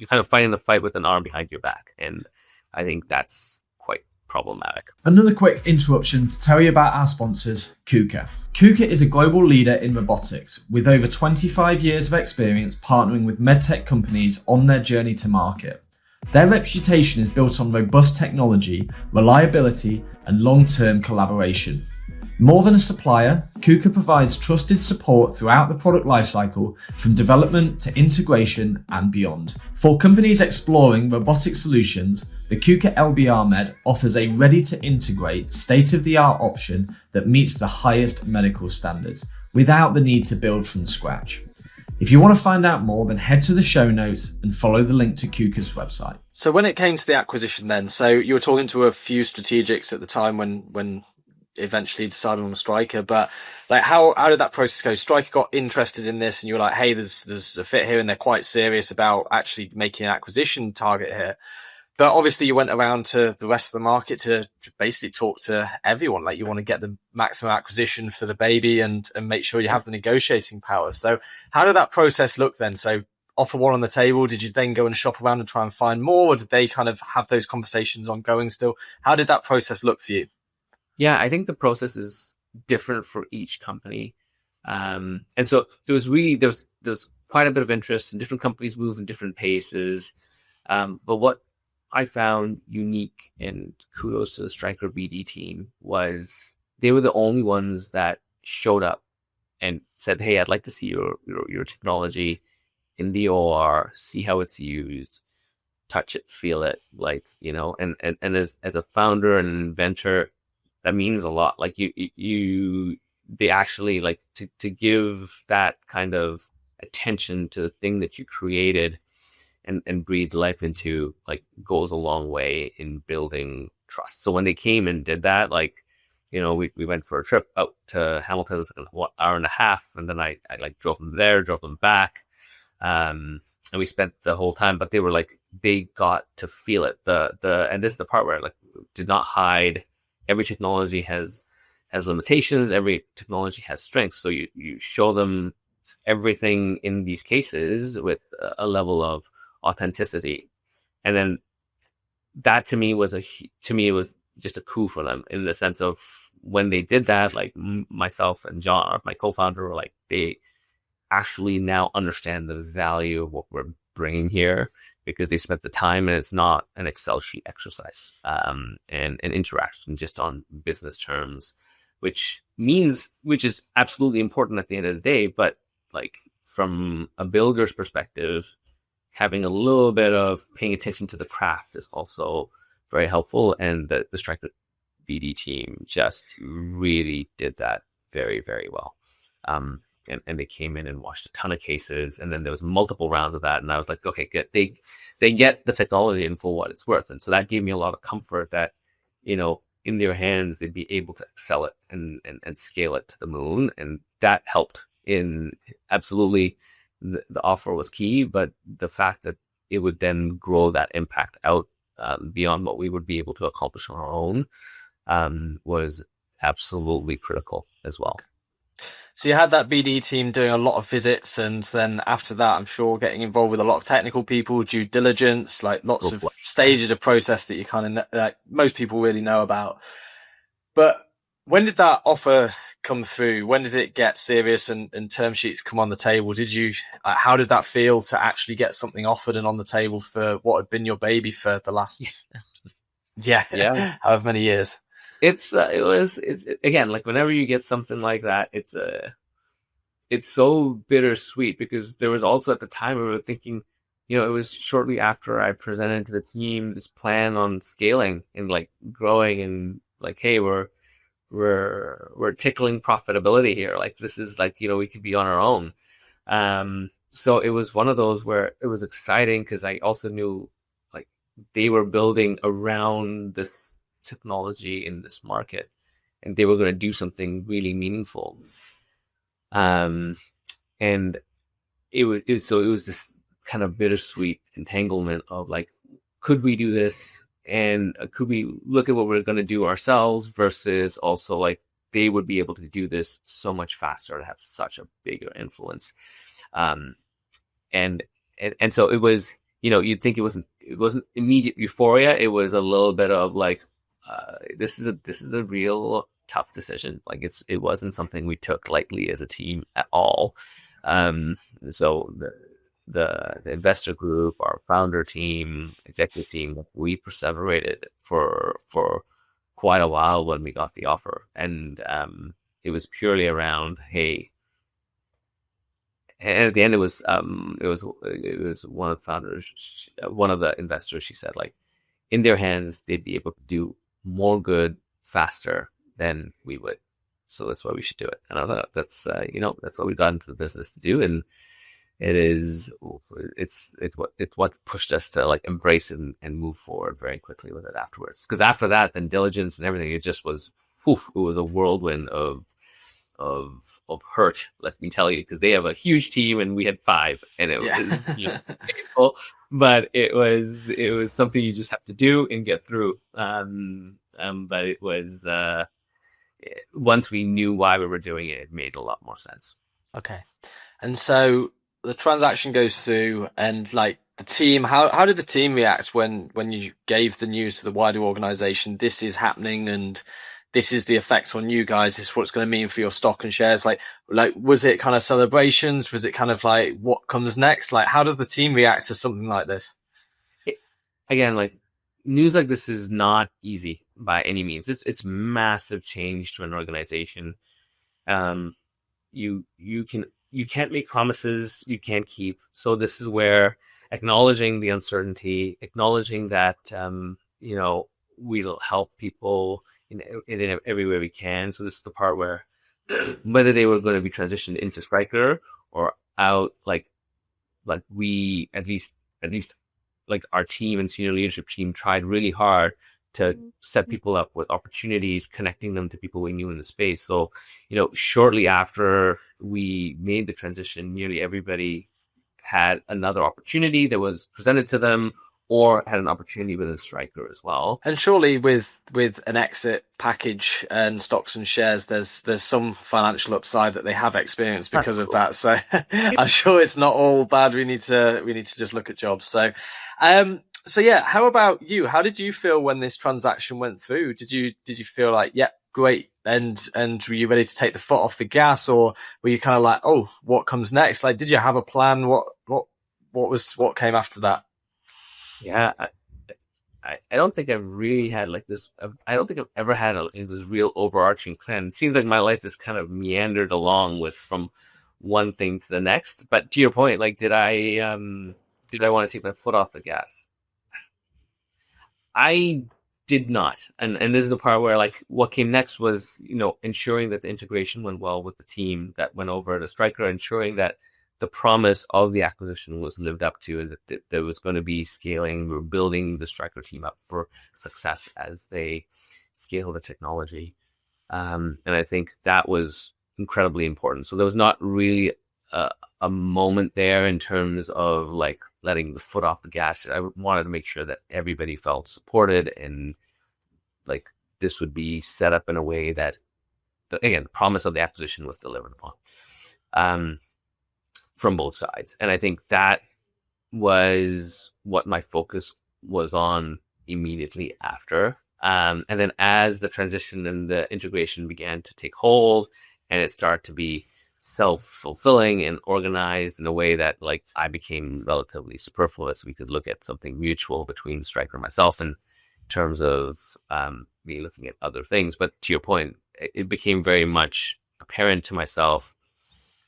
kind of fighting the fight with an arm behind your back. And I think that's quite problematic. Another quick interruption to tell you about our sponsors, KUKA. KUKA is a global leader in robotics with over 25 years of experience partnering with medtech companies on their journey to market. Their reputation is built on robust technology, reliability, and long-term collaboration. More than a supplier, KUKA provides trusted support throughout the product lifecycle, from development to integration and beyond. For companies exploring robotic solutions, the KUKA LBR Med offers a ready-to-integrate, state-of-the-art option that meets the highest medical standards, without the need to build from scratch. If you want to find out more, then head to the show notes and follow the link to KUKA's website. So when it came to the acquisition then, so you were talking to a few strategics at the time when eventually decided on Stryker. But like, how did that process go? Stryker got interested in this, and you were like, hey, there's a fit here, and they're quite serious about actually making an acquisition target here. But obviously you went around to the rest of the market to basically talk to everyone. Like, you want to get the maximum acquisition for the baby and make sure you have the negotiating power. So how did that process look then? So offer one on the table. Did you then go and shop around and try and find more, or did they kind of have those conversations ongoing still? How did that process look for you? Yeah, I think the process is different for each company. And so it was really, there's quite a bit of interest, and different companies move in different paces. But what I found unique, and kudos to the Stryker BD team, was they were the only ones that showed up and said, hey, I'd like to see your technology in the OR, see how it's used, touch it, feel it, like, you know, and as a founder and an inventor, that means a lot. Like they actually like to give that kind of attention to the thing that you created and breathe life into, like, goes a long way in building trust. So when they came and did that, like, you know, we went for a trip out to Hamilton. It was like an hour and a half, and then I like drove them there, drove them back, and we spent the whole time. But they were like, they got to feel it. And this is the part where, like, did not hide. Every technology has limitations. Every technology has strengths. So you show them everything in these cases with a level of authenticity, and then that to me it was just a coup for them, in the sense of when they did that, like, myself and John, my co-founder, were like, they actually now understand the value of what we're bringing here, because they spent the time, and it's not an Excel sheet exercise, and an interaction just on business terms, which is absolutely important at the end of the day. But like, from a builder's perspective, having a little bit of paying attention to the craft is also very helpful. And the Stryker BD team just really did that very, very well. And they came in and watched a ton of cases, and then there was multiple rounds of that. And I was like, okay, good. They get the technology in for what it's worth. And so that gave me a lot of comfort that, you know, in their hands, they'd be able to excel it and scale it to the moon. And that helped in absolutely. The offer was key, but the fact that it would then grow that impact out beyond what we would be able to accomplish on our own was absolutely critical as well. So you had that BD team doing a lot of visits, and then after that, I'm sure getting involved with a lot of technical people, due diligence, like lots of stages of process that you kind of like most people really know about. But when did that offer come through? When did it get serious and term sheets come on the table? How did that feel to actually get something offered and on the table for what had been your baby for the last, however many years? It's again, like, whenever you get something like that, it's so bittersweet, because there was also, at the time, we were thinking, you know, it was shortly after I presented to the team this plan on scaling and like growing, and like, hey, we're tickling profitability here. Like, this is like, you know, we could be on our own. So it was one of those where it was exciting, because I also knew, like, they were building around this technology in this market, and they were going to do something really meaningful. And it was this kind of bittersweet entanglement of like, could we do this? And could we look at what we're going to do ourselves, versus also like, they would be able to do this so much faster, to have such a bigger influence. And so it was, you know, you'd think it wasn't immediate euphoria. It was a little bit of like, this is a real tough decision. Like, it wasn't something we took lightly as a team at all. So the investor group, our founder team, executive team, we perseverated for quite a while when we got the offer. And it was purely around, hey, and at the end it was one of the founders, one of the investors, she said, like, in their hands, they'd be able to do more good faster than we would. So that's why we should do it. And I thought that's what we got into the business to do. And it's what pushed us to like embrace it and move forward very quickly with it afterwards. Because after that, then diligence and everything, it just was poof, it was a whirlwind of hurt, let me tell you, because they have a huge team and we had 5, and it was painful, but it was something you just have to do and get through. But it was once we knew why we were doing it, it made a lot more sense. Okay. And so the transaction goes through, and like the team, how did the team react when you gave the news to the wider organization, this is happening and this is the effect on you guys, this is what it's going to mean for your stock and shares? Like was it kind of celebrations? Was it kind of like what comes next? Like how does the team react to something like this? Again, like news like this is not easy by any means. It's massive change to an organization. You can't make promises you can't keep. So this is where acknowledging the uncertainty, acknowledging that we'll help people in every way we can. So this is the part where whether they were going to be transitioned into Stryker or out, like we at least like our team and senior leadership team tried really hard to set people up with opportunities, connecting them to people we knew in the space. So, shortly after we made the transition, nearly everybody had another opportunity that was presented to them or had an opportunity within Stryker as well. And surely with an exit package and stocks and shares, there's some financial upside that they have experienced because of that. So I'm sure it's not all bad. We need to just look at jobs. So, so yeah, how about you? How did you feel when this transaction went through? Did you feel like, yeah, great, and were you ready to take the foot off the gas, or were you kind of like, oh, what comes next? Like, did you have a plan? What came after that? Yeah, I don't think I've really had like this. I don't think I've ever had this real overarching plan. It seems like my life has kind of meandered along from one thing to the next. But to your point, like, did I want to take my foot off the gas? I did not. And this is the part where, like, what came next was, ensuring that the integration went well with the team that went over to Stryker, ensuring that the promise of the acquisition was lived up to, that there was going to be scaling. We were building the Stryker team up for success as they scale the technology. And I think that was incredibly important. So there was not really a moment there in terms of like letting the foot off the gas. I wanted to make sure that everybody felt supported and like this would be set up in a way that, again, the promise of the acquisition was delivered upon. From both sides. And I think that was what my focus was on immediately after. And then as the transition and the integration began to take hold and it started to be self-fulfilling and organized in a way that like I became relatively superfluous, we could look at something mutual between Stryker and myself in terms of me looking at other things. But to your point, it became very much apparent to myself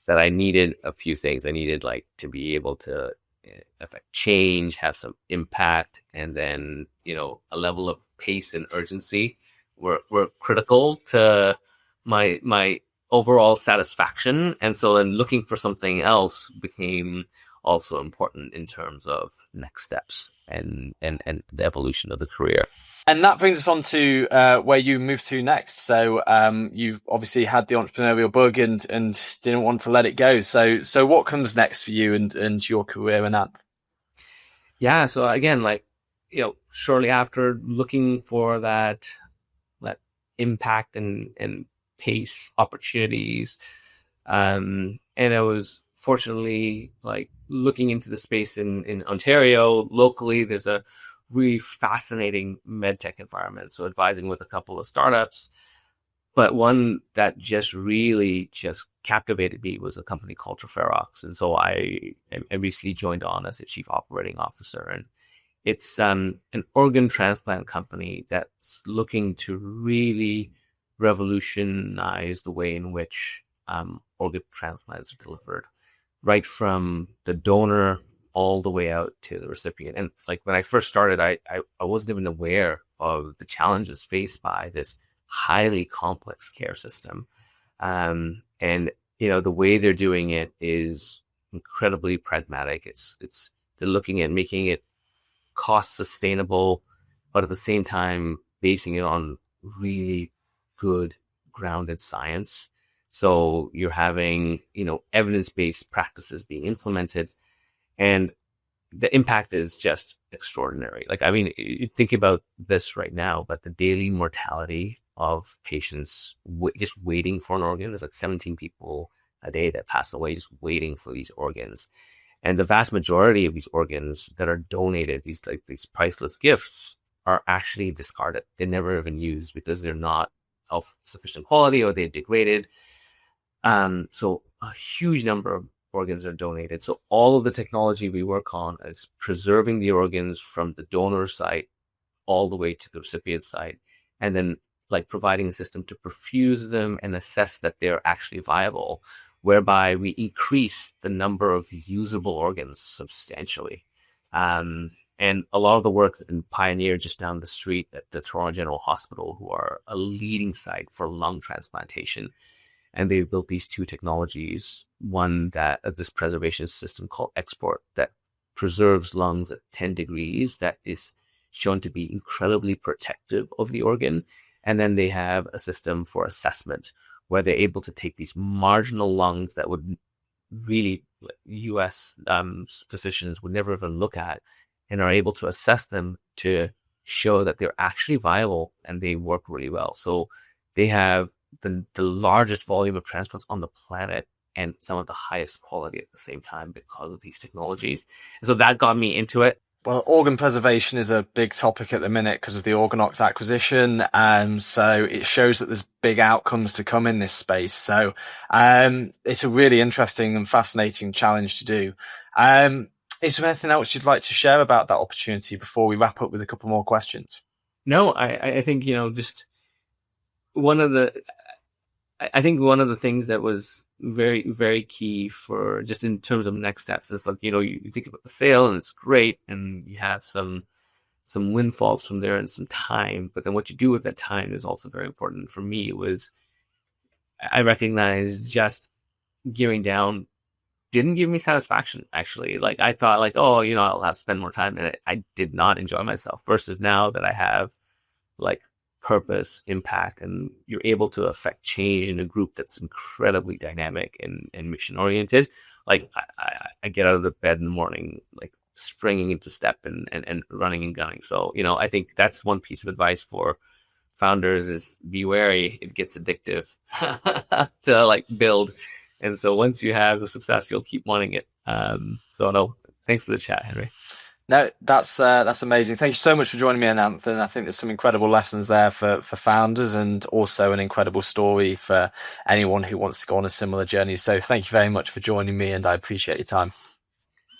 that I needed a few things. I needed like to be able to affect change, have some impact, and then, a level of pace and urgency were critical to my overall satisfaction. And so then looking for something else became also important in terms of next steps and the evolution of the career. And that brings us on to where you moved to next. So you've obviously had the entrepreneurial bug and didn't want to let it go. So what comes next for you and your career, Ananth? Yeah. So again, like, shortly after looking for that impact and pace opportunities, and I was fortunately like looking into the space in Ontario locally. There's a really fascinating medtech environment. So advising with a couple of startups, but one that just really just captivated me was a company called Triferox. And so I recently joined on as a chief operating officer, and it's an organ transplant company that's looking to really revolutionize the way in which organ transplants are delivered, right from the donor all the way out to the recipient. And like when I first started, I wasn't even aware of the challenges faced by this highly complex care system. And the way they're doing it is incredibly pragmatic. It's they're looking at making it cost sustainable, but at the same time basing it on really good grounded science. So you're having, evidence-based practices being implemented, and the impact is just extraordinary. Like, I mean, you think about this right now, but the daily mortality of patients just waiting for an organ, there's like 17 people a day that pass away just waiting for these organs. And the vast majority of these organs that are donated, these priceless gifts, are actually discarded. They're never even used because they're not of sufficient quality or they're degraded. So a huge number of organs are donated. So all of the technology we work on is preserving the organs from the donor site all the way to the recipient site, and then like providing a system to perfuse them and assess that they're actually viable, whereby we increase the number of usable organs substantially. And a lot of the work in Pioneer just down the street at the Toronto General Hospital, who are a leading site for lung transplantation. And they've built these two technologies, one that this preservation system called Export that preserves lungs at 10 degrees, that is shown to be incredibly protective of the organ. And then they have a system for assessment where they're able to take these marginal lungs that would really US physicians would never even look at, and are able to assess them to show that they're actually viable and they work really well. So they have the largest volume of transplants on the planet and some of the highest quality at the same time because of these technologies. And so that got me into it. Well, organ preservation is a big topic at the minute because of the Organox acquisition. So it shows that there's big outcomes to come in this space. So it's a really interesting and fascinating challenge to do. Is there anything else you'd like to share about that opportunity before we wrap up with a couple more questions? No, I think, just I think one of the things that was very, very key for just in terms of next steps is like, you think about the sale and it's great and you have some windfalls from there and some time, but then what you do with that time is also very important. For me, I recognized just gearing down didn't give me satisfaction, actually. Like, I thought like, oh, I'll have to spend more time in it. I did not enjoy myself versus now that I have like purpose, impact, and you're able to affect change in a group that's incredibly dynamic and mission oriented. Like I get out of the bed in the morning, like springing into step and running and gunning. So, I think that's one piece of advice for founders is be wary. It gets addictive to like build. And so once you have the success, you'll keep wanting it. So no, thanks for the chat, Henry. No, that's amazing. Thank you so much for joining me, Ananth. And I think there's some incredible lessons there for founders, and also an incredible story for anyone who wants to go on a similar journey. So thank you very much for joining me, and I appreciate your time.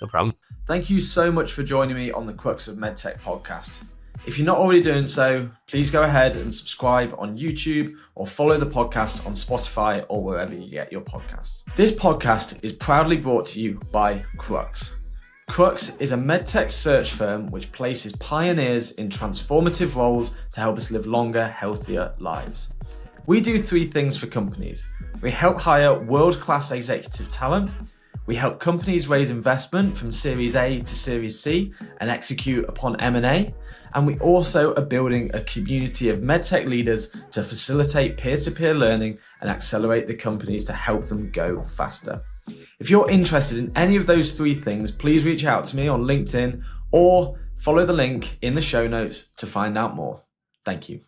No problem. Thank you so much for joining me on the Cruxx of MedTech podcast. If you're not already doing so, please go ahead and subscribe on YouTube or follow the podcast on Spotify or wherever you get your podcasts. This podcast is proudly brought to you by Cruxx. Cruxx is a medtech search firm which places pioneers in transformative roles to help us live longer, healthier lives. We do three things for companies. We help hire world-class executive talent. We help companies raise investment from Series A to Series C and execute upon M&A. And we also are building a community of medtech leaders to facilitate peer-to-peer learning and accelerate the companies to help them go faster. If you're interested in any of those three things, please reach out to me on LinkedIn or follow the link in the show notes to find out more. Thank you.